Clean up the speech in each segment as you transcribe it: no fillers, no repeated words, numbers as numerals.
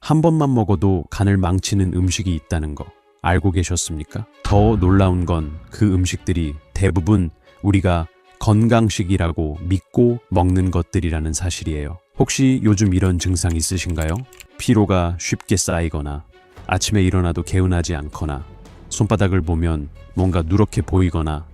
한 번만 먹어도 간을 망치는 음식이 있다는 거 알고 계셨습니까? 더 놀라운 건 그 음식들이 대부분 우리가 건강식이라고 믿고 먹는 것들이라는 사실이에요. 혹시 요즘 이런 증상 있으신가요? 피로가 쉽게 쌓이거나 아침에 일어나도 개운하지 않거나 손바닥을 보면 뭔가 누렇게 보이거나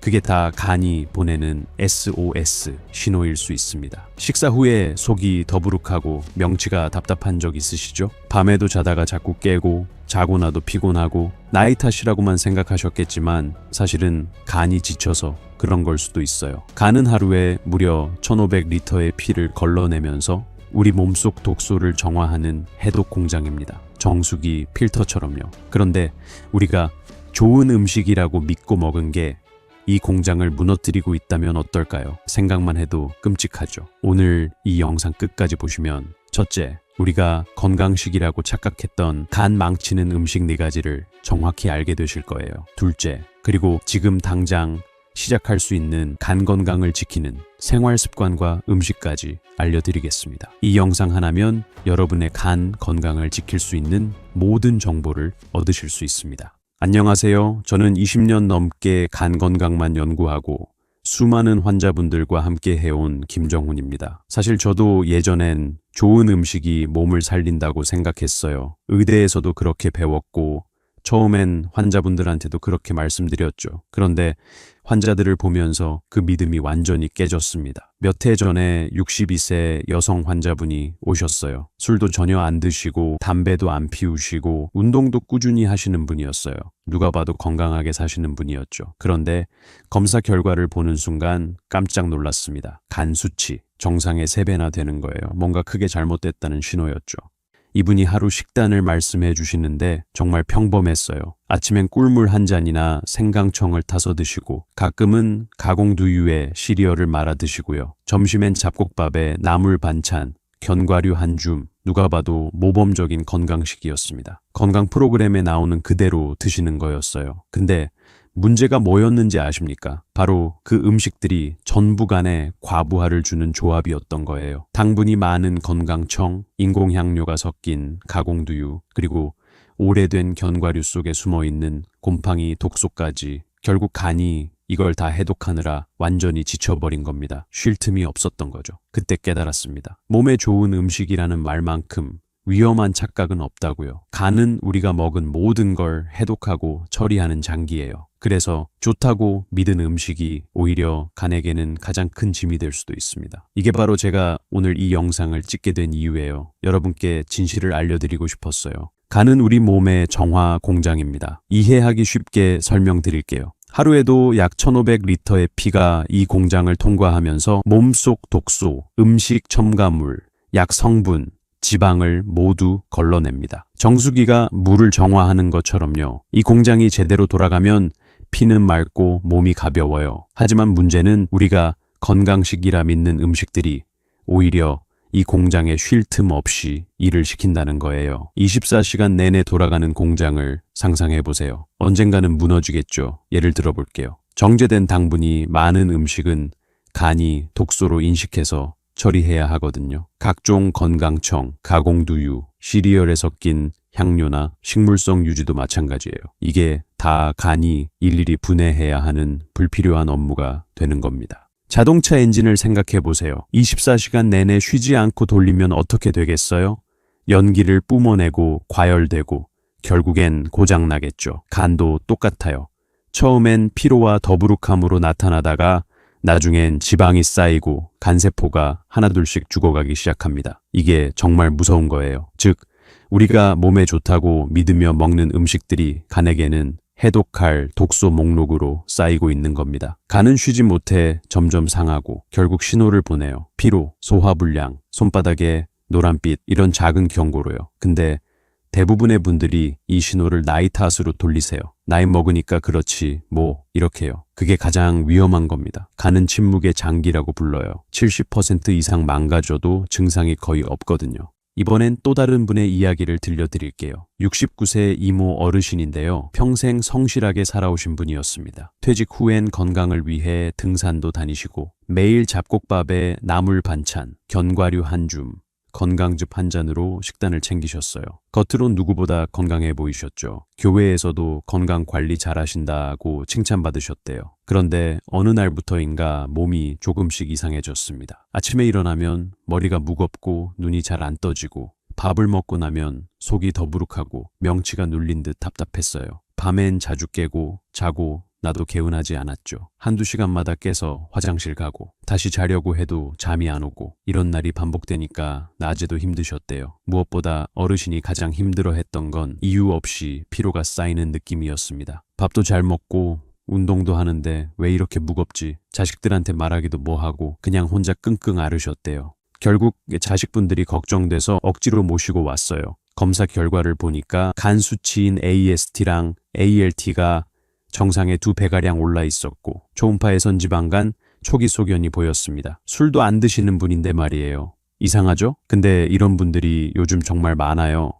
그게 다 간이 보내는 SOS 신호일 수 있습니다. 식사 후에 속이 더부룩하고 명치가 답답한 적 있으시죠? 밤에도 자다가 자꾸 깨고 자고 나도 피곤하고 나이 탓이라고만 생각하셨겠지만 사실은 간이 지쳐서 그런 걸 수도 있어요. 간은 하루에 무려 1500리터의 피를 걸러내면서 우리 몸속 독소를 정화하는 해독 공장입니다. 정수기 필터처럼요. 그런데 우리가 좋은 음식이라고 믿고 먹은 게 이 공장을 무너뜨리고 있다면 어떨까요? 생각만 해도 끔찍하죠. 오늘 이 영상 끝까지 보시면 첫째, 우리가 건강식이라고 착각했던 간 망치는 음식 4가지를 정확히 알게 되실 거예요. 둘째, 그리고 지금 당장 시작할 수 있는 간 건강을 지키는 생활 습관과 음식까지 알려드리겠습니다. 이 영상 하나면 여러분의 간 건강을 지킬 수 있는 모든 정보를 얻으실 수 있습니다. 안녕하세요. 저는 20년 넘게 간 건강만 연구하고 수많은 환자분들과 함께 해온 김정훈입니다. 사실 저도 예전엔 좋은 음식이 몸을 살린다고 생각했어요. 의대에서도 그렇게 배웠고 처음엔 환자분들한테도 그렇게 말씀드렸죠. 그런데 환자들을 보면서 그 믿음이 완전히 깨졌습니다. 몇 해 전에 62세 여성 환자분이 오셨어요. 술도 전혀 안 드시고 담배도 안 피우시고 운동도 꾸준히 하시는 분이었어요. 누가 봐도 건강하게 사시는 분이었죠. 그런데 검사 결과를 보는 순간 깜짝 놀랐습니다. 간 수치 정상의 3배나 되는 거예요. 뭔가 크게 잘못됐다는 신호였죠. 이분이 하루 식단을 말씀해 주시는데 정말 평범했어요. 아침엔 꿀물 한 잔이나 생강청을 타서 드시고 가끔은 가공두유에 시리얼을 말아 드시고요. 점심엔 잡곡밥에 나물 반찬, 견과류 한 줌, 누가 봐도 모범적인 건강식이었습니다. 건강 프로그램에 나오는 그대로 드시는 거였어요. 근데 문제가 뭐였는지 아십니까? 바로 그 음식들이 전부 간에 과부하를 주는 조합이었던 거예요. 당분이 많은 건강청, 인공향료가 섞인 가공두유, 그리고 오래된 견과류 속에 숨어있는 곰팡이 독소까지 결국 간이 이걸 다 해독하느라 완전히 지쳐버린 겁니다. 쉴 틈이 없었던 거죠. 그때 깨달았습니다. 몸에 좋은 음식이라는 말만큼 위험한 착각은 없다고요. 간은 우리가 먹은 모든 걸 해독하고 처리하는 장기예요. 그래서 좋다고 믿은 음식이 오히려 간에게는 가장 큰 짐이 될 수도 있습니다. 이게 바로 제가 오늘 이 영상을 찍게 된 이유예요. 여러분께 진실을 알려드리고 싶었어요. 간은 우리 몸의 정화 공장입니다. 이해하기 쉽게 설명드릴게요. 하루에도 약 1500리터의 피가 이 공장을 통과하면서 몸속 독소, 음식 첨가물, 약 성분, 지방을 모두 걸러냅니다. 정수기가 물을 정화하는 것처럼요. 이 공장이 제대로 돌아가면 피는 맑고 몸이 가벼워요. 하지만 문제는 우리가 건강식이라 믿는 음식들이 오히려 이 공장에 쉴 틈 없이 일을 시킨다는 거예요. 24시간 내내 돌아가는 공장을 상상해 보세요. 언젠가는 무너지겠죠. 예를 들어 볼게요. 정제된 당분이 많은 음식은 간이 독소로 인식해서 처리해야 하거든요. 각종 건강청, 가공두유, 시리얼에 섞인 향료나 식물성 유지도 마찬가지예요. 이게 다 간이 일일이 분해해야 하는 불필요한 업무가 되는 겁니다. 자동차 엔진을 생각해 보세요. 24시간 내내 쉬지 않고 돌리면 어떻게 되겠어요? 연기를 뿜어내고 과열되고 결국엔 고장나겠죠. 간도 똑같아요. 처음엔 피로와 더부룩함으로 나타나다가 나중엔 지방이 쌓이고 간세포가 하나둘씩 죽어가기 시작합니다. 이게 정말 무서운 거예요. 즉, 우리가 몸에 좋다고 믿으며 먹는 음식들이 간에게는 해독할 독소 목록으로 쌓이고 있는 겁니다. 간은 쉬지 못해 점점 상하고 결국 신호를 보내요. 피로, 소화불량, 손바닥에 노란빛 이런 작은 경고로요. 근데 대부분의 분들이 이 신호를 나이 탓으로 돌리세요. 나이 먹으니까 그렇지 뭐 이렇게요. 그게 가장 위험한 겁니다. 간은 침묵의 장기라고 불러요. 70% 이상 망가져도 증상이 거의 없거든요. 이번엔 또 다른 분의 이야기를 들려드릴게요. 69세 이모 어르신인데요. 평생 성실하게 살아오신 분이었습니다. 퇴직 후엔 건강을 위해 등산도 다니시고 매일 잡곡밥에 나물 반찬, 견과류 한 줌, 건강즙 한 잔으로 식단을 챙기셨어요. 겉으론 누구보다 건강해 보이셨죠. 교회에서도 건강 관리 잘하신다고 칭찬받으셨대요. 그런데 어느 날부터인가 몸이 조금씩 이상해졌습니다. 아침에 일어나면 머리가 무겁고 눈이 잘 안 떠지고, 밥을 먹고 나면 속이 더부룩하고 명치가 눌린 듯 답답했어요. 밤엔 자주 깨고 자고 나도 개운하지 않았죠. 한두 시간마다 깨서 화장실 가고 다시 자려고 해도 잠이 안 오고, 이런 날이 반복되니까 낮에도 힘드셨대요. 무엇보다 어르신이 가장 힘들어했던 건 이유 없이 피로가 쌓이는 느낌이었습니다. 밥도 잘 먹고 운동도 하는데 왜 이렇게 무겁지? 자식들한테 말하기도 뭐하고 그냥 혼자 끙끙 앓으셨대요. 결국 자식분들이 걱정돼서 억지로 모시고 왔어요. 검사 결과를 보니까 간 수치인 AST랑 ALT가 정상에 2배가량 올라 있었고, 초음파 외선지방간 초기 소견이 보였습니다. 술도 안 드시는 분인데 말이에요. 이상하죠? 근데 이런 분들이 요즘 정말 많아요.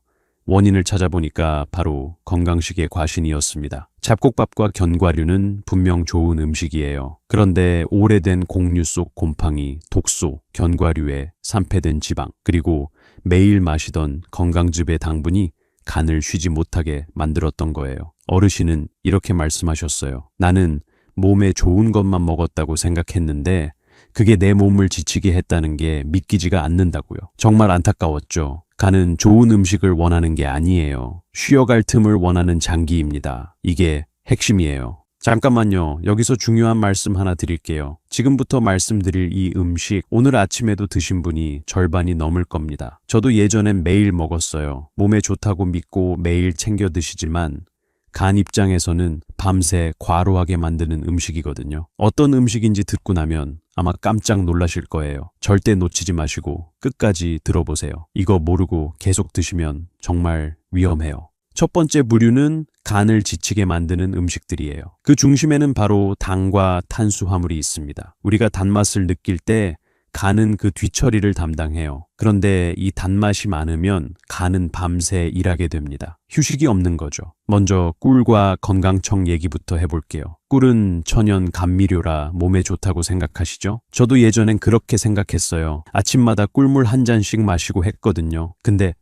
원인을 찾아보니까 바로 건강식의 과신이었습니다. 잡곡밥과 견과류는 분명 좋은 음식이에요. 그런데 오래된 곡류 속 곰팡이, 독소, 견과류에 산패된 지방, 그리고 매일 마시던 건강즙의 당분이 간을 쉬지 못하게 만들었던 거예요. 어르신은 이렇게 말씀하셨어요. 나는 몸에 좋은 것만 먹었다고 생각했는데 그게 내 몸을 지치게 했다는 게 믿기지가 않는다고요. 정말 안타까웠죠. 간은 좋은 음식을 원하는 게 아니에요. 쉬어갈 틈을 원하는 장기입니다. 이게 핵심이에요. 잠깐만요. 여기서 중요한 말씀 하나 드릴게요. 지금부터 말씀드릴 이 음식, 오늘 아침에도 드신 분이 절반이 넘을 겁니다. 저도 예전엔 매일 먹었어요. 몸에 좋다고 믿고 매일 챙겨 드시지만 간 입장에서는 밤새 과로하게 만드는 음식이거든요. 어떤 음식인지 듣고 나면 아마 깜짝 놀라실 거예요. 절대 놓치지 마시고 끝까지 들어보세요. 이거 모르고 계속 드시면 정말 위험해요. 첫 번째 부류는 간을 지치게 만드는 음식들이에요. 그 중심에는 바로 당과 탄수화물이 있습니다. 우리가 단맛을 느낄 때 간은 그 뒤처리를 담당해요. 그런데 이 단맛이 많으면 간은 밤새 일하게 됩니다. 휴식이 없는 거죠. 먼저 꿀과 건강청 얘기부터 해볼게요. 꿀은 천연 감미료라 몸에 좋다고 생각하시죠? 저도 예전엔 그렇게 생각했어요. 아침마다 꿀물 한 잔씩 마시고 했거든요. 근데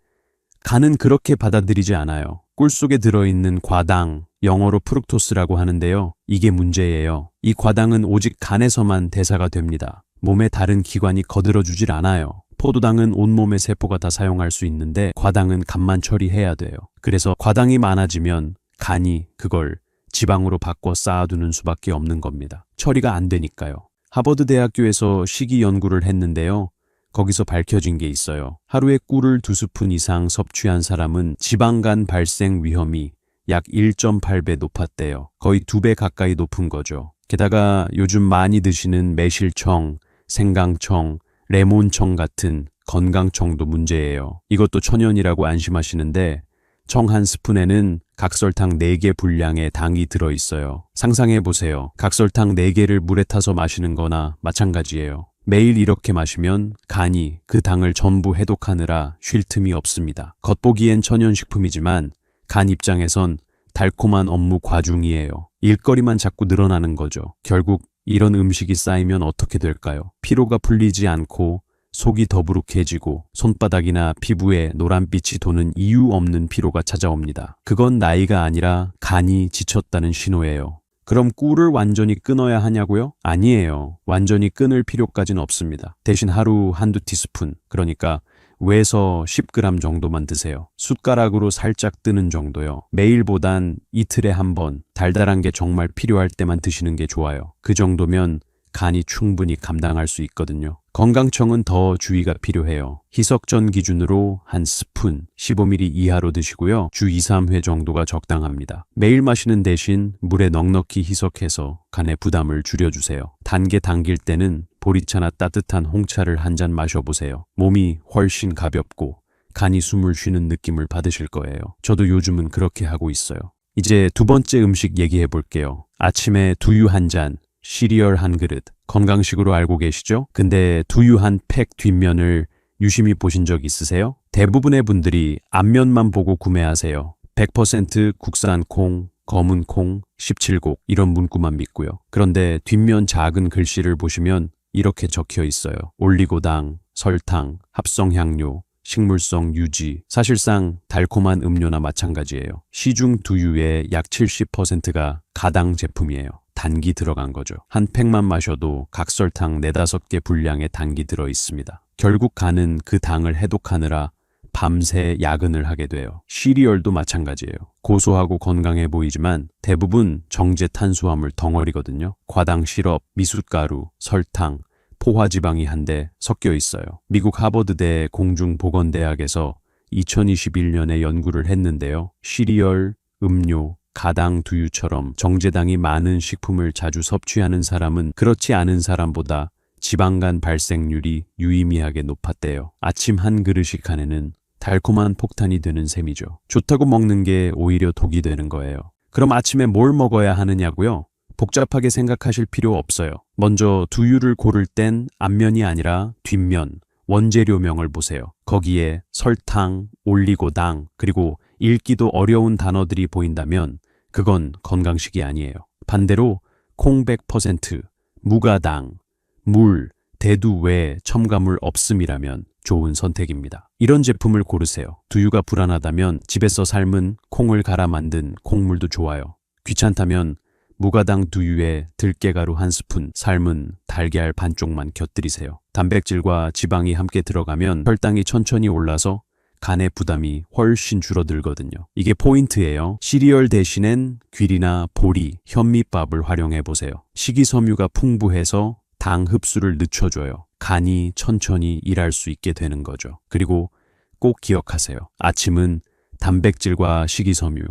간은 그렇게 받아들이지 않아요. 꿀 속에 들어있는 과당, 영어로 프룩토스라고 하는데요. 이게 문제예요. 이 과당은 오직 간에서만 대사가 됩니다. 몸의 다른 기관이 거들어주질 않아요. 포도당은 온몸의 세포가 다 사용할 수 있는데 과당은 간만 처리해야 돼요. 그래서 과당이 많아지면 간이 그걸 지방으로 바꿔 쌓아두는 수밖에 없는 겁니다. 처리가 안 되니까요. 하버드 대학교에서 식이 연구를 했는데요. 거기서 밝혀진 게 있어요. 하루에 꿀을 2스푼 이상 섭취한 사람은 지방간 발생 위험이 약 1.8배 높았대요. 거의 2배 가까이 높은 거죠. 게다가 요즘 많이 드시는 매실청, 생강청, 레몬청 같은 건강청도 문제예요. 이것도 천연이라고 안심하시는데 청 한 스푼에는 각설탕 4개 분량의 당이 들어있어요. 상상해보세요. 각설탕 4개를 물에 타서 마시는 거나 마찬가지예요. 매일 이렇게 마시면 간이 그 당을 전부 해독하느라 쉴 틈이 없습니다. 겉보기엔 천연식품이지만 간 입장에선 달콤한 업무 과중이에요. 일거리만 자꾸 늘어나는 거죠. 결국 이런 음식이 쌓이면 어떻게 될까요? 피로가 풀리지 않고 속이 더부룩해지고 손바닥이나 피부에 노란빛이 도는 이유 없는 피로가 찾아옵니다. 그건 나이가 아니라 간이 지쳤다는 신호예요. 그럼 꿀을 완전히 끊어야 하냐고요? 아니에요. 완전히 끊을 필요까지는 없습니다. 대신 하루 한두 티스푼, 그러니까 외서 10g 정도만 드세요. 숟가락으로 살짝 뜨는 정도요. 매일보단 이틀에 한 번, 달달한 게 정말 필요할 때만 드시는 게 좋아요. 그 정도면 간이 충분히 감당할 수 있거든요. 건강청은 더 주의가 필요해요. 희석전 기준으로 한 스푼, 15ml 이하로 드시고요. 주 2, 3회 정도가 적당합니다. 매일 마시는 대신 물에 넉넉히 희석해서 간의 부담을 줄여주세요. 단게 당길 때는 보리차나 따뜻한 홍차를 한 잔 마셔보세요. 몸이 훨씬 가볍고 간이 숨을 쉬는 느낌을 받으실 거예요. 저도 요즘은 그렇게 하고 있어요. 이제 두 번째 음식 얘기해 볼게요. 아침에 두유 한 잔, 시리얼 한 그릇, 건강식으로 알고 계시죠? 근데 두유 한 팩 뒷면을 유심히 보신 적 있으세요? 대부분의 분들이 앞면만 보고 구매하세요. 100% 국산 콩, 검은 콩, 17곡 이런 문구만 믿고요. 그런데 뒷면 작은 글씨를 보시면 이렇게 적혀 있어요. 올리고당, 설탕, 합성 향료, 식물성 유지, 사실상 달콤한 음료나 마찬가지예요. 시중 두유의 약 70%가 가당 제품이에요. 단기 들어간 거죠. 한 팩만 마셔도 각설탕 4~5개 분량의 당이 들어 있습니다. 결국 간은 그 당을 해독하느라 밤새 야근을 하게 돼요. 시리얼도 마찬가지예요. 고소하고 건강해 보이지만 대부분 정제 탄수화물 덩어리거든요. 과당 시럽, 미숫가루, 설탕, 포화지방이 한데 섞여 있어요. 미국 하버드대 공중보건대학에서 2021년에 연구를 했는데요. 시리얼, 음료, 가당 두유처럼 정제당이 많은 식품을 자주 섭취하는 사람은 그렇지 않은 사람보다 지방간 발생률이 유의미하게 높았대요. 아침 한 그릇이 간에는 달콤한 폭탄이 되는 셈이죠. 좋다고 먹는 게 오히려 독이 되는 거예요. 그럼 아침에 뭘 먹어야 하느냐고요? 복잡하게 생각하실 필요 없어요. 먼저 두유를 고를 땐 앞면이 아니라 뒷면, 원재료명을 보세요. 거기에 설탕, 올리고당, 그리고 읽기도 어려운 단어들이 보인다면 그건 건강식이 아니에요. 반대로 콩 100%, 무가당, 물, 대두 외에 첨가물 없음이라면 좋은 선택입니다. 이런 제품을 고르세요. 두유가 불안하다면 집에서 삶은 콩을 갈아 만든 콩물도 좋아요. 귀찮다면 무가당 두유에 들깨가루 1스푼, 삶은 달걀 반쪽만 곁들이세요. 단백질과 지방이 함께 들어가면 혈당이 천천히 올라서 간의 부담이 훨씬 줄어들거든요. 이게 포인트예요. 시리얼 대신엔 귀리나 보리, 현미밥을 활용해 보세요. 식이섬유가 풍부해서 당 흡수를 늦춰줘요. 간이 천천히 일할 수 있게 되는 거죠. 그리고 꼭 기억하세요. 아침은 단백질과 식이섬유,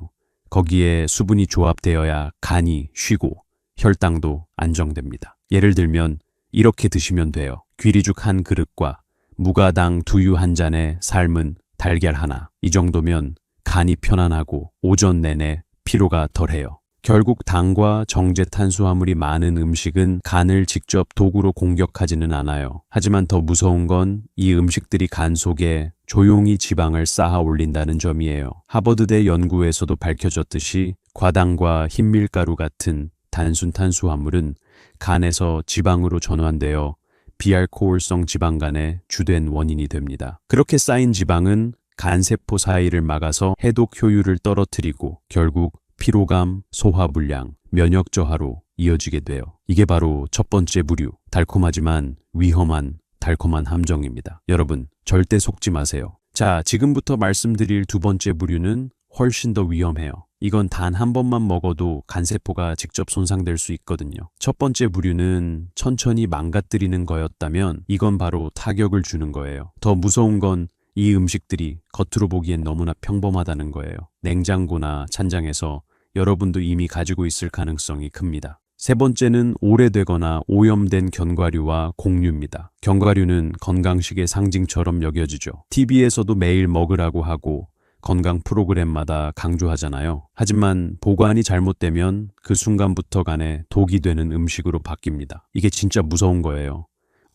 거기에 수분이 조합되어야 간이 쉬고 혈당도 안정됩니다. 예를 들면 이렇게 드시면 돼요. 귀리죽 한 그릇과 무가당 두유 한 잔에 삶은 달걀 하나. 이 정도면 간이 편안하고 오전 내내 피로가 덜해요. 결국 당과 정제 탄수화물이 많은 음식은 간을 직접 도구로 공격하지는 않아요. 하지만 더 무서운 건 이 음식들이 간 속에 조용히 지방을 쌓아 올린다는 점이에요. 하버드대 연구에서도 밝혀졌듯이 과당과 흰밀가루 같은 단순 탄수화물은 간에서 지방으로 전환되어 비알코올성 지방간의 주된 원인이 됩니다. 그렇게 쌓인 지방은 간세포 사이를 막아서 해독 효율을 떨어뜨리고 결국 피로감, 소화불량, 면역 저하로 이어지게 돼요. 이게 바로 첫 번째 부류, 달콤하지만 위험한 달콤한 함정입니다. 여러분, 절대 속지 마세요. 자, 지금부터 말씀드릴 두 번째 부류는 훨씬 더 위험해요. 이건 단 한 번만 먹어도 간세포가 직접 손상될 수 있거든요. 첫 번째 부류는 천천히 망가뜨리는 거였다면 이건 바로 타격을 주는 거예요. 더 무서운 건 이 음식들이 겉으로 보기엔 너무나 평범하다는 거예요. 냉장고나 찬장에서 여러분도 이미 가지고 있을 가능성이 큽니다. 세 번째는 오래되거나 오염된 견과류와 곡류입니다. 견과류는 건강식의 상징처럼 여겨지죠. TV에서도 매일 먹으라고 하고 건강 프로그램마다 강조하잖아요. 하지만 보관이 잘못되면 그 순간부터 간에 독이 되는 음식으로 바뀝니다. 이게 진짜 무서운 거예요.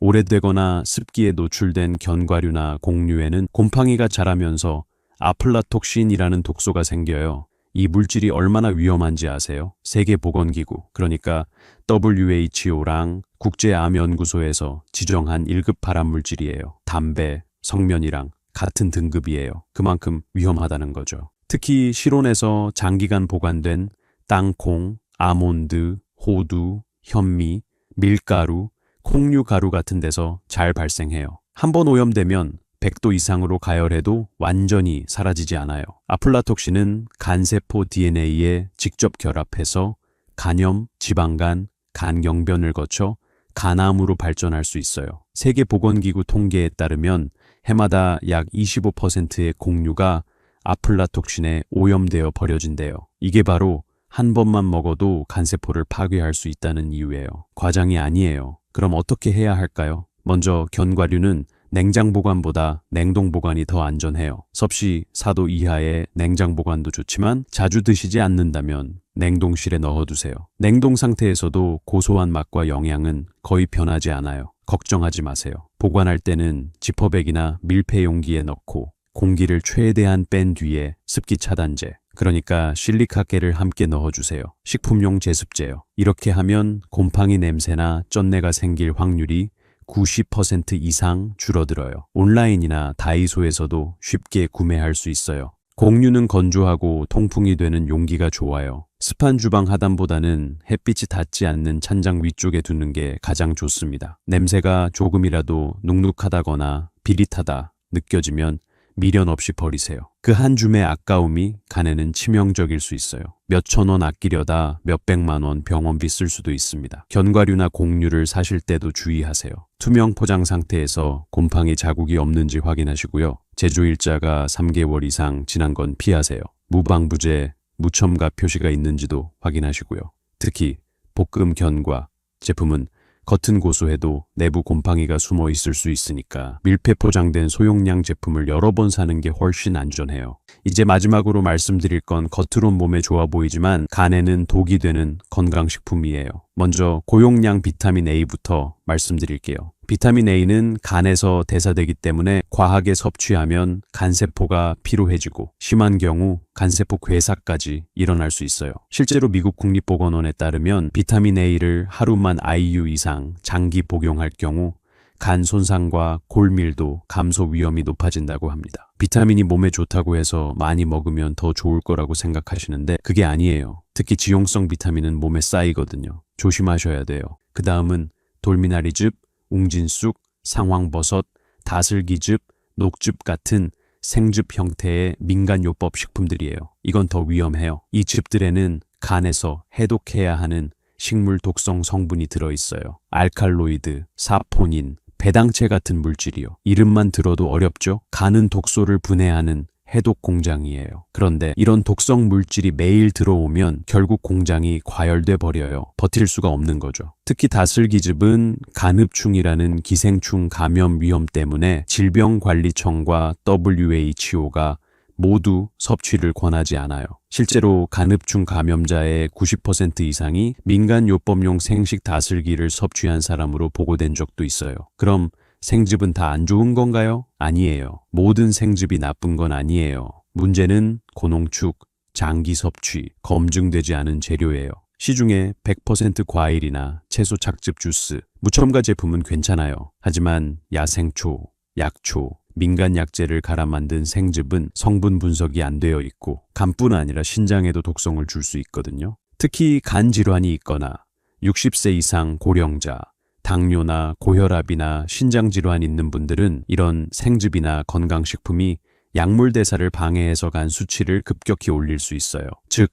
오래되거나 습기에 노출된 견과류나 곡류에는 곰팡이가 자라면서 아플라톡신이라는 독소가 생겨요. 이 물질이 얼마나 위험한지 아세요? 세계보건기구, 그러니까 WHO랑 국제암연구소에서 지정한 1급 발암물질이에요. 담배, 석면이랑 같은 등급이에요. 그만큼 위험하다는 거죠. 특히 실온에서 장기간 보관된 땅콩, 아몬드, 호두, 현미, 밀가루, 콩류가루 같은 데서 잘 발생해요. 한번 오염되면 100도 이상으로 가열해도 완전히 사라지지 않아요. 아플라톡신은 간세포 DNA에 직접 결합해서 간염, 지방간, 간경변을 거쳐 간암으로 발전할 수 있어요. 세계보건기구 통계에 따르면 해마다 약 25%의 곡류가 아플라톡신에 오염되어 버려진대요. 이게 바로 한 번만 먹어도 간세포를 파괴할 수 있다는 이유예요. 과장이 아니에요. 그럼 어떻게 해야 할까요? 먼저 견과류는 냉장 보관보다 냉동 보관이 더 안전해요. 섭씨 4도 이하의 냉장 보관도 좋지만 자주 드시지 않는다면 냉동실에 넣어두세요. 냉동 상태에서도 고소한 맛과 영양은 거의 변하지 않아요. 걱정하지 마세요. 보관할 때는 지퍼백이나 밀폐 용기에 넣고 공기를 최대한 뺀 뒤에 습기 차단제, 그러니까 실리카겔을 함께 넣어주세요. 식품용 제습제요. 이렇게 하면 곰팡이 냄새나 쩐내가 생길 확률이 90% 이상 줄어들어요. 온라인이나 다이소에서도 쉽게 구매할 수 있어요. 공유는 건조하고 통풍이 되는 용기가 좋아요. 습한 주방 하단보다는 햇빛이 닿지 않는 찬장 위쪽에 두는 게 가장 좋습니다. 냄새가 조금이라도 눅눅하다거나 비릿하다 느껴지면 미련 없이 버리세요. 그 한 줌의 아까움이 간에는 치명적일 수 있어요. 몇천 원 아끼려다 몇백만 원 병원비 쓸 수도 있습니다. 견과류나 곡류를 사실 때도 주의하세요. 투명 포장 상태에서 곰팡이 자국이 없는지 확인하시고요. 제조일자가 3개월 이상 지난 건 피하세요. 무방부제, 무첨가 표시가 있는지도 확인하시고요. 특히 볶음 견과 제품은 겉은 고소해도 내부 곰팡이가 숨어 있을 수 있으니까 밀폐 포장된 소용량 제품을 여러 번 사는 게 훨씬 안전해요. 이제 마지막으로 말씀드릴 건 겉으론 몸에 좋아 보이지만 간에는 독이 되는 건강식품이에요. 먼저 고용량 비타민 A부터 말씀드릴게요. 비타민 A는 간에서 대사되기 때문에 과하게 섭취하면 간세포가 피로해지고 심한 경우 간세포 괴사까지 일어날 수 있어요. 실제로 미국 국립보건원에 따르면 비타민 A를 하루만 IU 이상 장기 복용할 경우 간 손상과 골밀도 감소 위험이 높아진다고 합니다. 비타민이 몸에 좋다고 해서 많이 먹으면 더 좋을 거라고 생각하시는데 그게 아니에요. 특히 지용성 비타민은 몸에 쌓이거든요. 조심하셔야 돼요. 그 다음은 돌미나리즙, 웅진쑥, 상황버섯, 다슬기즙, 녹즙 같은 생즙 형태의 민간요법 식품들이에요. 이건 더 위험해요. 이 즙들에는 간에서 해독해야 하는 식물 독성 성분이 들어있어요. 알칼로이드, 사포닌, 배당체 같은 물질이요. 이름만 들어도 어렵죠? 간은 독소를 분해하는 해독 공장이에요. 그런데 이런 독성 물질이 매일 들어오면 결국 공장이 과열돼 버려요. 버틸 수가 없는 거죠. 특히 다슬기즙은 간흡충이라는 기생충 감염 위험 때문에 질병관리청과 WHO가 모두 섭취를 권하지 않아요. 실제로 간흡충 감염자의 90% 이상이 민간요법용 생식 다슬기를 섭취한 사람으로 보고된 적도 있어요. 그럼 생즙은 다 안 좋은 건가요? 아니에요. 모든 생즙이 나쁜 건 아니에요. 문제는 고농축, 장기 섭취, 검증되지 않은 재료예요. 시중에 100% 과일이나 채소 착즙 주스, 무첨가 제품은 괜찮아요. 하지만 야생초, 약초, 민간 약재를 갈아 만든 생즙은 성분 분석이 안 되어 있고 간뿐 아니라 신장에도 독성을 줄 수 있거든요. 특히 간 질환이 있거나 60세 이상 고령자, 당뇨나 고혈압이나 신장질환 있는 분들은 이런 생즙이나 건강식품이 약물 대사를 방해해서 간 수치를 급격히 올릴 수 있어요. 즉,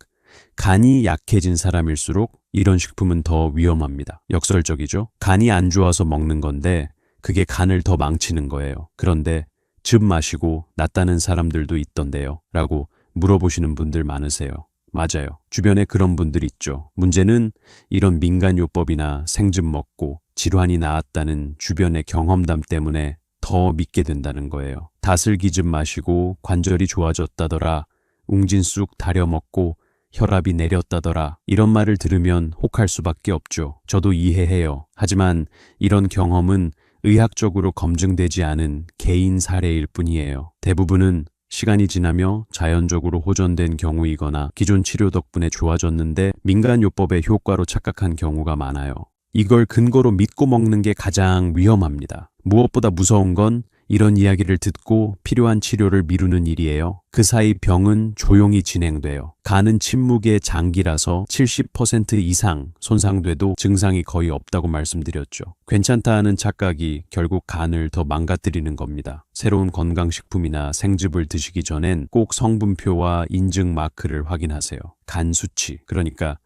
간이 약해진 사람일수록 이런 식품은 더 위험합니다. 역설적이죠? 간이 안 좋아서 먹는 건데 그게 간을 더 망치는 거예요. 그런데 즙 마시고 낫다는 사람들도 있던데요. 라고 물어보시는 분들 많으세요. 맞아요. 주변에 그런 분들 있죠. 문제는 이런 민간요법이나 생즙 먹고 질환이 나았다는 주변의 경험담 때문에 더 믿게 된다는 거예요. 다슬기즙 마시고 관절이 좋아졌다더라. 웅진쑥 다려 먹고 혈압이 내렸다더라. 이런 말을 들으면 혹할 수밖에 없죠. 저도 이해해요. 하지만 이런 경험은 의학적으로 검증되지 않은 개인 사례일 뿐이에요. 대부분은 시간이 지나며 자연적으로 호전된 경우이거나 기존 치료 덕분에 좋아졌는데 민간요법의 효과로 착각한 경우가 많아요. 이걸 근거로 믿고 먹는 게 가장 위험합니다. 무엇보다 무서운 건 이런 이야기를 듣고 필요한 치료를 미루는 일이에요. 그 사이 병은 조용히 진행돼요. 간은 침묵의 장기라서 70% 이상 손상돼도 증상이 거의 없다고 말씀드렸죠. 괜찮다 하는 착각이 결국 간을 더 망가뜨리는 겁니다. 새로운 건강식품이나 생즙을 드시기 전엔 꼭 성분표와 인증 마크를 확인하세요. 간 수치, 그러니까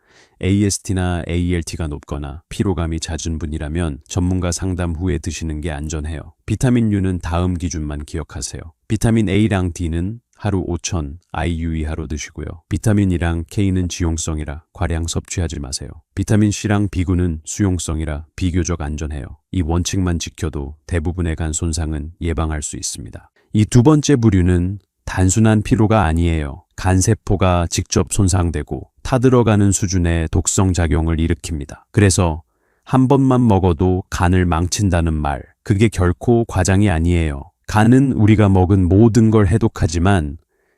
AST나 ALT가 높거나 피로감이 잦은 분이라면 전문가 상담 후에 드시는 게 안전해요. 비타민류는 다음 기준만 기억하세요. 비타민 A랑 D는 하루 5,000 IU 이하로 드시고요. 비타민 E랑 K는 지용성이라 과량 섭취하지 마세요. 비타민 C랑 B군은 수용성이라 비교적 안전해요. 이 원칙만 지켜도 대부분의 간 손상은 예방할 수 있습니다. 이 두 번째 부류는 단순한 피로가 아니에요. 간세포가 직접 손상되고 타들어가는 수준의 독성 작용을 일으킵니다. 그래서 한 번만 먹어도 간을 망친다는 말, 그게 결코 과장이 아니에요. 간은 우리가 먹은 모든 걸 해독하지만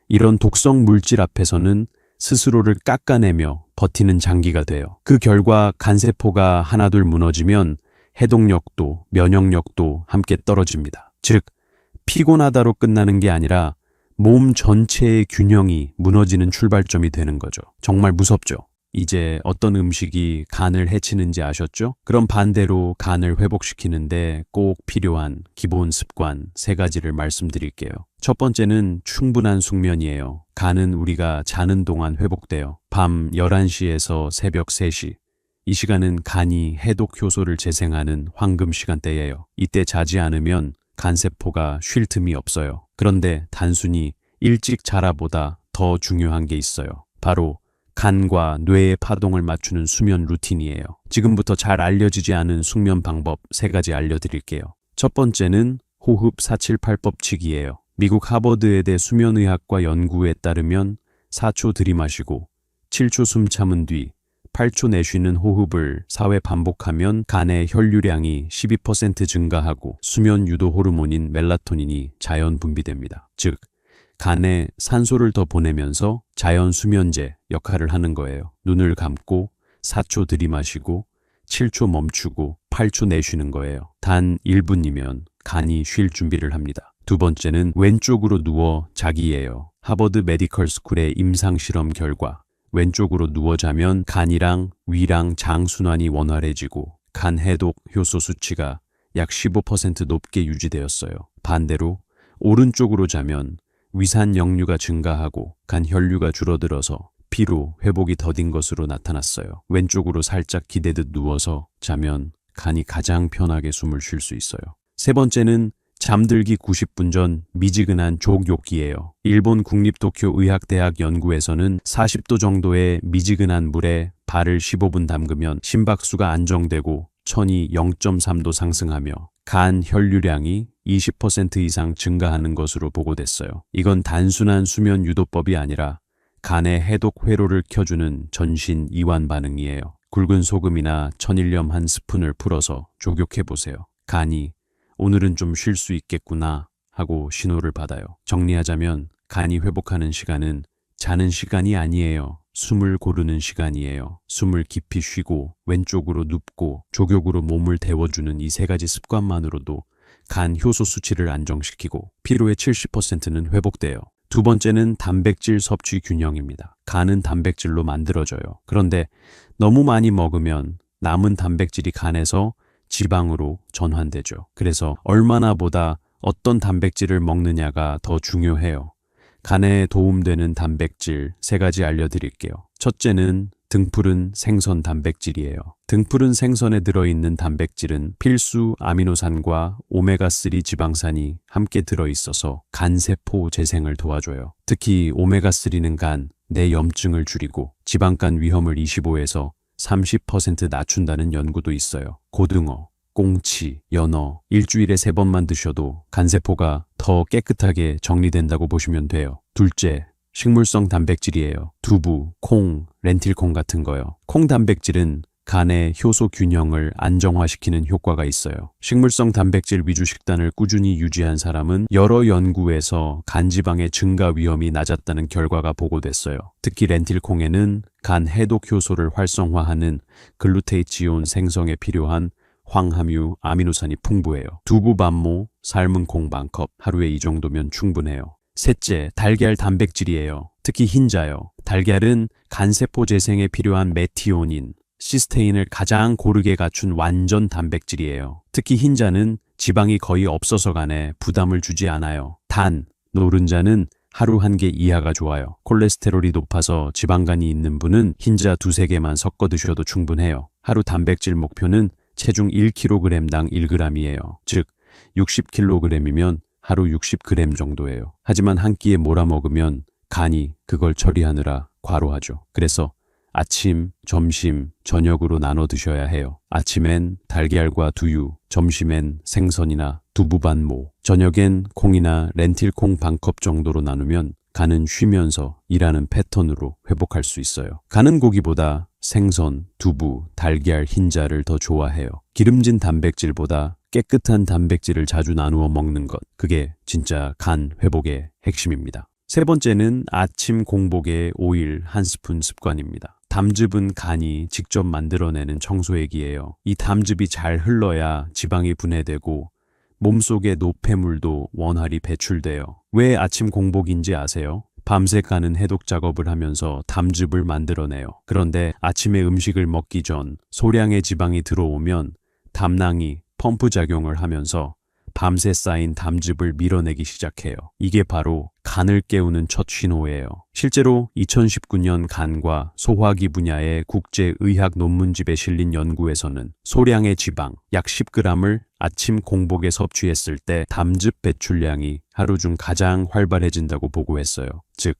이런 독성 물질 앞에서는 스스로를 깎아내며 버티는 장기가 돼요. 그 결과 간세포가 하나둘 무너지면 해독력도 면역력도 함께 떨어집니다. 즉, 피곤하다로 끝나는 게 아니라 몸 전체의 균형이 무너지는 출발점이 되는 거죠. 정말 무섭죠? 이제 어떤 음식이 간을 해치는지 아셨죠? 그럼 반대로 간을 회복시키는데 꼭 필요한 기본 습관 3가지를 말씀드릴게요. 첫 번째는 충분한 숙면이에요. 간은 우리가 자는 동안 회복돼요. 밤 11시에서 새벽 3시. 이 시간은 간이 해독 효소를 재생하는 황금 시간대예요. 이때 자지 않으면 간세포가 쉴 틈이 없어요. 그런데 단순히 일찍 자라보다 더 중요한 게 있어요. 바로 간과 뇌의 파동을 맞추는 수면 루틴이에요. 지금부터 잘 알려지지 않은 숙면 방법 3가지 알려드릴게요. 첫 번째는 호흡 478법칙이에요. 미국 하버드의대 수면의학과 연구에 따르면 4초 들이마시고 7초 숨 참은 뒤 8초 내쉬는 호흡을 4회 반복하면 간의 혈류량이 12% 증가하고 수면 유도 호르몬인 멜라토닌이 자연 분비됩니다. 즉, 간에 산소를 더 보내면서 자연 수면제 역할을 하는 거예요. 눈을 감고 4초 들이마시고 7초 멈추고 8초 내쉬는 거예요. 단 1분이면 간이 쉴 준비를 합니다. 두 번째는 왼쪽으로 누워 자기예요. 하버드 메디컬 스쿨의 임상 실험 결과 왼쪽으로 누워 자면 간이랑 위랑 장 순환이 원활해지고 간 해독 효소 수치가 약 15% 높게 유지되었어요. 반대로 오른쪽으로 자면 위산 역류가 증가하고 간 혈류가 줄어들어서 피로 회복이 더딘 것으로 나타났어요. 왼쪽으로 살짝 기대듯 누워서 자면 간이 가장 편하게 숨을 쉴 수 있어요. 세 번째는 잠들기 90분 전 미지근한 족욕기예요. 일본 국립도쿄의학대학 연구에서는 40도 정도의 미지근한 물에 발을 15분 담그면 심박수가 안정되고 천이 0.3도 상승하며 간 혈류량이 20% 이상 증가하는 것으로 보고됐어요. 이건 단순한 수면 유도법이 아니라 간의 해독 회로를 켜주는 전신 이완 반응이에요. 굵은 소금이나 천일염 한 스푼을 풀어서 족욕해보세요. 간이 오늘은 좀 쉴 수 있겠구나 하고 신호를 받아요. 정리하자면 간이 회복하는 시간은 자는 시간이 아니에요. 숨을 고르는 시간이에요. 숨을 깊이 쉬고 왼쪽으로 눕고 족욕으로 몸을 데워주는 이 3가지 습관만으로도 간 효소 수치를 안정시키고 피로의 70%는 회복돼요. 두 번째는 단백질 섭취 균형입니다. 간은 단백질로 만들어져요. 그런데 너무 많이 먹으면 남은 단백질이 간에서 지방으로 전환되죠. 그래서 얼마나 보다 어떤 단백질을 먹느냐가 더 중요해요. 간에 도움되는 단백질 3가지 알려드릴게요. 첫째는 등푸른 생선 단백질이에요. 등푸른 생선에 들어있는 단백질은 필수 아미노산과 오메가3 지방산이 함께 들어있어서 간세포 재생을 도와줘요. 특히 오메가3는 간, 내 염증을 줄이고 지방간 위험을 25에서 30% 낮춘다는 연구도 있어요. 고등어, 꽁치, 연어 일주일에 3번만 드셔도 간세포가 더 깨끗하게 정리된다고 보시면 돼요. 둘째, 식물성 단백질이에요. 두부, 콩, 렌틸콩 같은 거요. 콩 단백질은 간의 효소 균형을 안정화시키는 효과가 있어요. 식물성 단백질 위주 식단을 꾸준히 유지한 사람은 여러 연구에서 간지방의 증가 위험이 낮았다는 결과가 보고됐어요. 특히 렌틸콩에는 간 해독 효소를 활성화하는 글루테이치온 생성에 필요한 황함유 아미노산이 풍부해요. 두부 반모, 삶은 콩 반컵, 하루에 이 정도면 충분해요. 셋째, 달걀 단백질이에요. 특히 흰자요. 달걀은 간세포 재생에 필요한 메티오닌, 시스테인을 가장 고르게 갖춘 완전 단백질이에요. 특히 흰자는 지방이 거의 없어서 간에 부담을 주지 않아요. 단, 노른자는 하루 1개 이하가 좋아요. 콜레스테롤이 높아서 지방간이 있는 분은 흰자 2-3개만 섞어 드셔도 충분해요. 하루 단백질 목표는 체중 1kg당 1g이에요. 즉, 60kg이면 하루 60g 정도예요. 하지만 한 끼에 몰아 먹으면 간이 그걸 처리하느라 과로하죠. 그래서 아침, 점심, 저녁으로 나눠 드셔야 해요. 아침엔 달걀과 두유, 점심엔 생선이나 두부 반모, 저녁엔 콩이나 렌틸콩 반컵 정도로 나누면 간은 쉬면서 일하는 패턴으로 회복할 수 있어요. 간은 고기보다 생선, 두부, 달걀, 흰자를 더 좋아해요. 기름진 단백질보다 깨끗한 단백질을 자주 나누어 먹는 것, 그게 진짜 간 회복의 핵심입니다. 세 번째는 아침 공복에 오일 1스푼 습관입니다. 담즙은 간이 직접 만들어내는 청소액이에요. 이 담즙이 잘 흘러야 지방이 분해되고 몸속의 노폐물도 원활히 배출돼요. 왜 아침 공복인지 아세요? 밤새 가는 해독 작업을 하면서 담즙을 만들어내요. 그런데 아침에 음식을 먹기 전 소량의 지방이 들어오면 담낭이 펌프 작용을 하면서 밤새 쌓인 담즙을 밀어내기 시작해요. 이게 바로 간을 깨우는 첫 신호예요. 실제로 2019년 간과 소화기 분야의 국제의학 논문집에 실린 연구에서는 소량의 지방, 약 10g을 아침 공복에 섭취했을 때 담즙 배출량이 하루 중 가장 활발해진다고 보고했어요. 즉,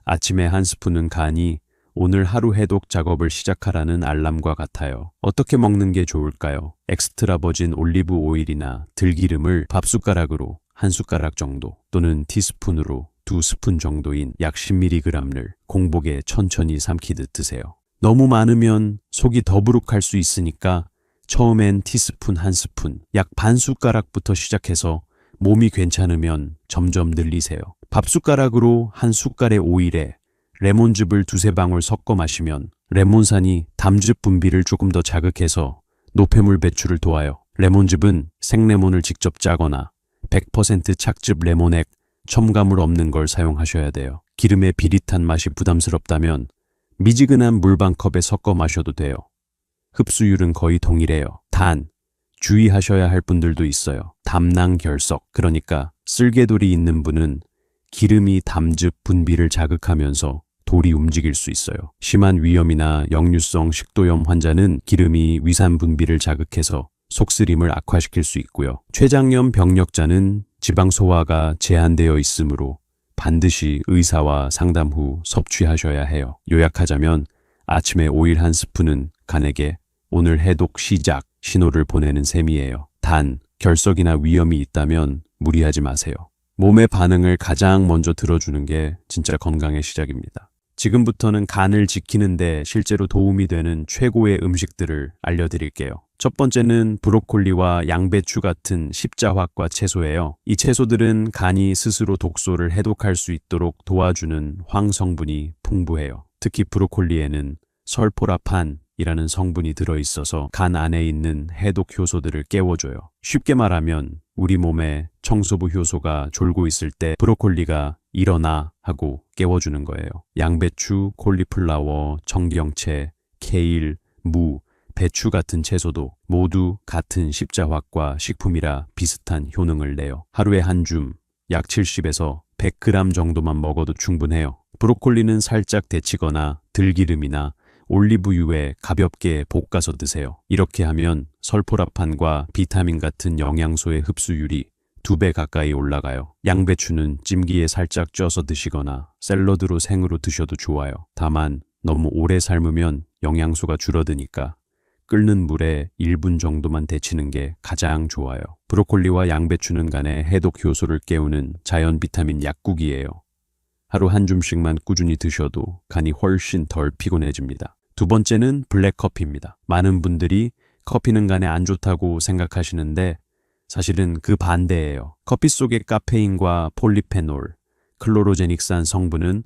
아침에 한 스푼은 간이 오늘 하루 해독 작업을 시작하라는 알람과 같아요. 어떻게 먹는 게 좋을까요? 엑스트라 버진 올리브 오일이나 들기름을 밥숟가락으로 한 숟가락 정도 또는 티스푼으로 2스푼 정도인 약 10mg를 공복에 천천히 삼키듯 드세요. 너무 많으면 속이 더부룩할 수 있으니까 처음엔 티스푼 한 스푼, 약 반 숟가락부터 시작해서 몸이 괜찮으면 점점 늘리세요. 밥숟가락으로 한 숟갈의 오일에 레몬즙을 2~3방울 섞어 마시면 레몬산이 담즙 분비를 조금 더 자극해서 노폐물 배출을 도와요. 레몬즙은 생레몬을 직접 짜거나 100% 착즙 레몬액, 첨가물 없는 걸 사용하셔야 돼요. 기름의 비릿한 맛이 부담스럽다면 미지근한 물 반 컵에 섞어 마셔도 돼요. 흡수율은 거의 동일해요. 단, 주의하셔야 할 분들도 있어요. 담낭 결석, 그러니까 쓸개돌이 있는 분은 기름이 담즙 분비를 자극하면서 돌이 움직일 수 있어요. 심한 위염이나 역류성 식도염 환자는 기름이 위산 분비를 자극해서 속쓰림을 악화시킬 수 있고요. 췌장염 병력자는 지방 소화가 제한되어 있으므로 반드시 의사와 상담 후 섭취하셔야 해요. 요약하자면 아침에 오일 한 스푼은 간에게 오늘 해독 시작 신호를 보내는 셈이에요. 단, 결석이나 위염이 있다면 무리하지 마세요. 몸의 반응을 가장 먼저 들어주는 게 진짜 건강의 시작입니다. 지금부터는 간을 지키는데 실제로 도움이 되는 최고의 음식들을 알려드릴게요. 첫 번째는 브로콜리와 양배추 같은 십자화과 채소예요. 이 채소들은 간이 스스로 독소를 해독할 수 있도록 도와주는 황성분이 풍부해요. 특히 브로콜리에는 설포라판이라는 성분이 들어있어서 간 안에 있는 해독 효소들을 깨워줘요. 쉽게 말하면 우리 몸에 청소부 효소가 졸고 있을 때 브로콜리가 일어나 하고 깨워주는 거예요. 양배추, 콜리플라워, 청경채, 케일, 무, 배추 같은 채소도 모두 같은 십자화과 식품이라 비슷한 효능을 내요. 하루에 한 줌, 약 70에서 100g 정도만 먹어도 충분해요. 브로콜리는 살짝 데치거나 들기름이나 올리브유에 가볍게 볶아서 드세요. 이렇게 하면 설포라판과 비타민 같은 영양소의 흡수율이 2배 가까이 올라가요. 양배추는 찜기에 살짝 쪄서 드시거나 샐러드로 생으로 드셔도 좋아요. 다만 너무 오래 삶으면 영양소가 줄어드니까 끓는 물에 1분 정도만 데치는 게 가장 좋아요. 브로콜리와 양배추는 간의 해독 효소를 깨우는 자연 비타민 약국이에요. 하루 한 줌씩만 꾸준히 드셔도 간이 훨씬 덜 피곤해집니다. 두 번째는 블랙커피입니다. 많은 분들이 커피는 간에 안 좋다고 생각하시는데 사실은 그 반대예요. 커피 속의 카페인과 폴리페놀, 클로로제닉산 성분은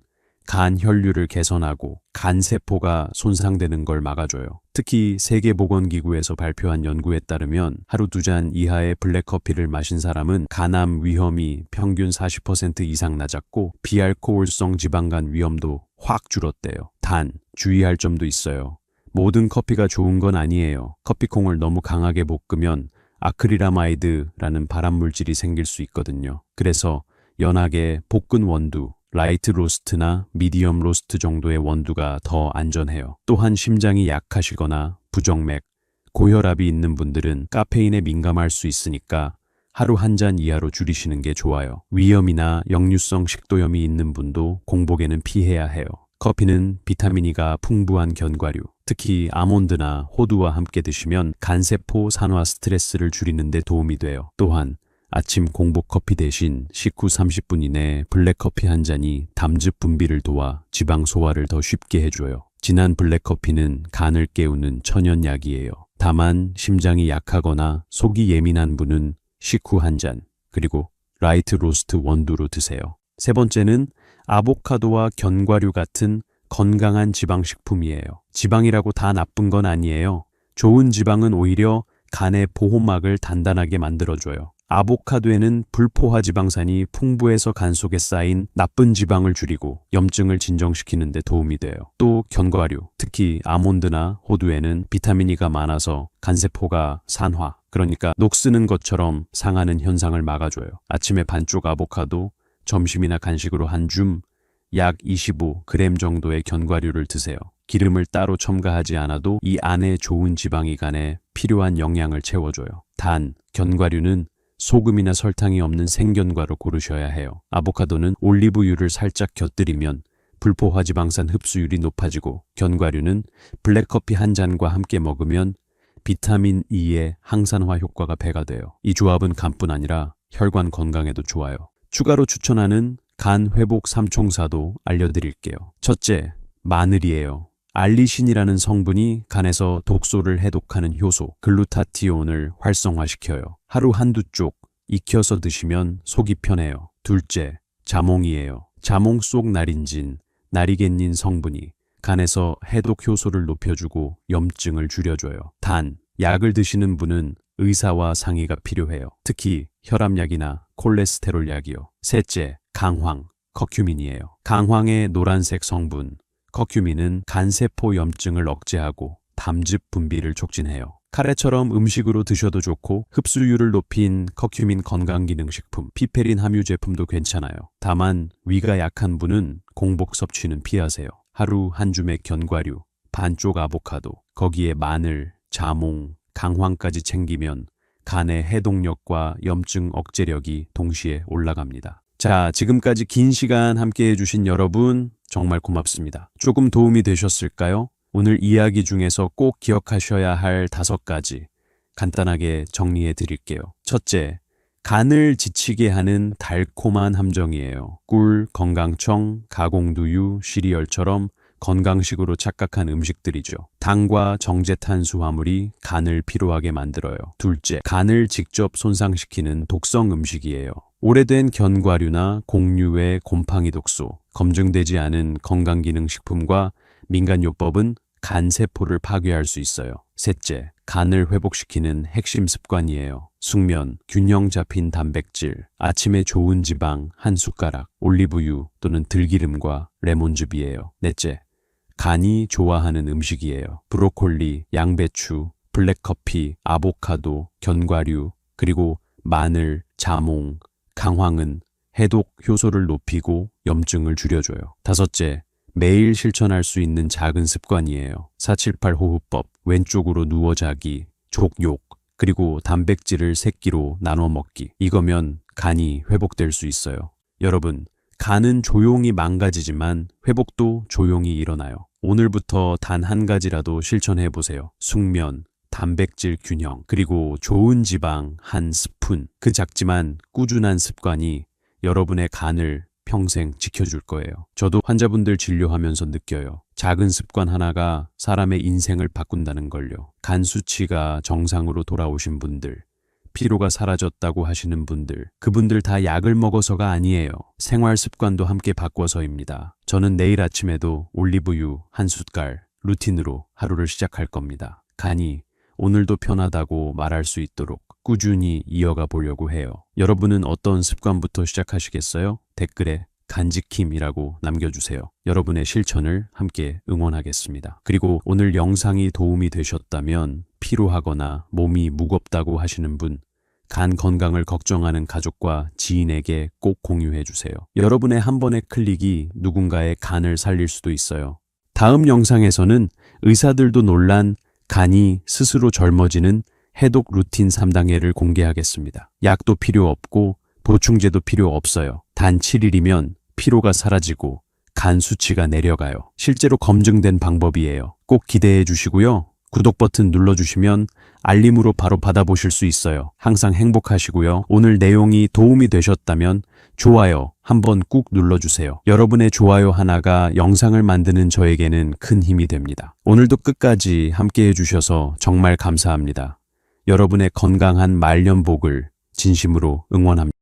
간 혈류를 개선하고 간 세포가 손상되는 걸 막아줘요. 특히 세계보건기구에서 발표한 연구에 따르면 하루 2잔 이하의 블랙커피를 마신 사람은 간암 위험이 평균 40% 이상 낮았고 비알코올성 지방간 위험도 확 줄었대요. 단, 주의할 점도 있어요. 모든 커피가 좋은 건 아니에요. 커피콩을 너무 강하게 볶으면 아크릴아마이드라는 발암물질이 생길 수 있거든요. 그래서 연하게 볶은 원두, 라이트 로스트나 미디엄 로스트 정도의 원두가 더 안전해요. 또한 심장이 약하시거나 부정맥, 고혈압이 있는 분들은 카페인에 민감할 수 있으니까 하루 한 잔 이하로 줄이시는 게 좋아요. 위염이나 역류성 식도염이 있는 분도 공복에는 피해야 해요. 커피는 비타민 E가 풍부한 견과류, 특히 아몬드나 호두와 함께 드시면 간세포 산화 스트레스를 줄이는 데 도움이 돼요. 또한 아침 공복 커피 대신 식후 30분 이내에 블랙커피 한 잔이 담즙 분비를 도와 지방 소화를 더 쉽게 해줘요. 진한 블랙커피는 간을 깨우는 천연약이에요. 다만 심장이 약하거나 속이 예민한 분은 식후 한 잔, 그리고 라이트 로스트 원두로 드세요. 세 번째는 아보카도와 견과류 같은 건강한 지방식품이에요. 지방이라고 다 나쁜 건 아니에요. 좋은 지방은 오히려 간의 보호막을 단단하게 만들어줘요. 아보카도에는 불포화 지방산이 풍부해서 간 속에 쌓인 나쁜 지방을 줄이고 염증을 진정시키는 데 도움이 돼요. 또 견과류, 특히 아몬드나 호두에는 비타민 E가 많아서 간세포가 산화, 그러니까 녹쓰는 것처럼 상하는 현상을 막아줘요. 아침에 반쪽 아보카도, 점심이나 간식으로 한 줌, 약 25g 정도의 견과류를 드세요. 기름을 따로 첨가하지 않아도 이 안에 좋은 지방이 간에 필요한 영양을 채워줘요. 단, 견과류는 소금이나 설탕이 없는 생견과로 고르셔야 해요. 아보카도는 올리브유를 살짝 곁들이면 불포화 지방산 흡수율이 높아지고, 견과류는 블랙커피 한 잔과 함께 먹으면 비타민 E의 항산화 효과가 배가 돼요. 이 조합은 간뿐 아니라 혈관 건강에도 좋아요. 추가로 추천하는 간 회복 삼총사도 알려드릴게요. 첫째, 마늘이에요. 알리신이라는 성분이 간에서 독소를 해독하는 효소, 글루타티온을 활성화시켜요. 하루 한두 쪽 익혀서 드시면 속이 편해요. 둘째, 자몽이에요. 자몽 속 나린진, 나리겐닌 성분이 간에서 해독 효소를 높여주고 염증을 줄여줘요. 단, 약을 드시는 분은 의사와 상의가 필요해요. 특히 혈압약이나 콜레스테롤 약이요. 셋째, 강황, 커큐민이에요. 강황의 노란색 성분, 커큐민은 간세포 염증을 억제하고 담즙 분비를 촉진해요. 카레처럼 음식으로 드셔도 좋고, 흡수율을 높인 커큐민 건강기능식품, 피페린 함유 제품도 괜찮아요. 다만 위가 약한 분은 공복 섭취는 피하세요. 하루 한 줌의 견과류, 반쪽 아보카도, 거기에 마늘, 자몽, 강황까지 챙기면 간의 해독력과 염증 억제력이 동시에 올라갑니다. 자, 지금까지 긴 시간 함께 해주신 여러분 정말 고맙습니다. 조금 도움이 되셨을까요? 오늘 이야기 중에서 꼭 기억하셔야 할 5가지 간단하게 정리해 드릴게요. 첫째, 간을 지치게 하는 달콤한 함정이에요. 꿀, 건강청, 가공두유, 시리얼처럼 건강식으로 착각한 음식들이죠. 당과 정제 탄수화물이 간을 피로하게 만들어요. 둘째, 간을 직접 손상시키는 독성 음식이에요. 오래된 견과류나 곡류의 곰팡이 독소, 검증되지 않은 건강기능식품과 민간요법은 간세포를 파괴할 수 있어요. 셋째, 간을 회복시키는 핵심 습관이에요. 숙면, 균형 잡힌 단백질, 아침에 좋은 지방 한 숟가락, 올리브유 또는 들기름과 레몬즙이에요. 넷째, 간이 좋아하는 음식이에요. 브로콜리, 양배추, 블랙커피, 아보카도, 견과류, 그리고 마늘, 자몽, 강황은 해독 효소를 높이고 염증을 줄여줘요. 다섯째, 매일 실천할 수 있는 작은 습관이에요. 478 호흡법, 왼쪽으로 누워 자기, 족욕, 그리고 단백질을 3끼로 나눠 먹기. 이거면 간이 회복될 수 있어요. 여러분, 간은 조용히 망가지지만 회복도 조용히 일어나요. 오늘부터 단 한 가지라도 실천해 보세요. 숙면, 단백질 균형, 그리고 좋은 지방 한 스푼. 그 작지만 꾸준한 습관이 여러분의 간을 평생 지켜줄 거예요. 저도 환자분들 진료하면서 느껴요. 작은 습관 하나가 사람의 인생을 바꾼다는 걸요. 간 수치가 정상으로 돌아오신 분들, 피로가 사라졌다고 하시는 분들, 그분들 다 약을 먹어서가 아니에요. 생활 습관도 함께 바꿔서입니다. 저는 내일 아침에도 올리브유 한 숟갈 루틴으로 하루를 시작할 겁니다. 간이 오늘도 편하다고 말할 수 있도록 꾸준히 이어가 보려고 해요. 여러분은 어떤 습관부터 시작하시겠어요? 댓글에 간지킴이라고 남겨주세요. 여러분의 실천을 함께 응원하겠습니다. 그리고 오늘 영상이 도움이 되셨다면 피로하거나 몸이 무겁다고 하시는 분, 간 건강을 걱정하는 가족과 지인에게 꼭 공유해 주세요. 여러분의 한 번의 클릭이 누군가의 간을 살릴 수도 있어요. 다음 영상에서는 의사들도 놀란 간이 스스로 젊어지는 해독 루틴 3단계를 공개하겠습니다. 약도 필요 없고 보충제도 필요 없어요. 단 7일이면 피로가 사라지고 간 수치가 내려가요. 실제로 검증된 방법이에요. 꼭 기대해 주시고요. 구독 버튼 눌러주시면 알림으로 바로 받아보실 수 있어요. 항상 행복하시고요. 오늘 내용이 도움이 되셨다면 좋아요 한번 꾹 눌러주세요. 여러분의 좋아요 하나가 영상을 만드는 저에게는 큰 힘이 됩니다. 오늘도 끝까지 함께 해주셔서 정말 감사합니다. 여러분의 건강한 말년복을 진심으로 응원합니다.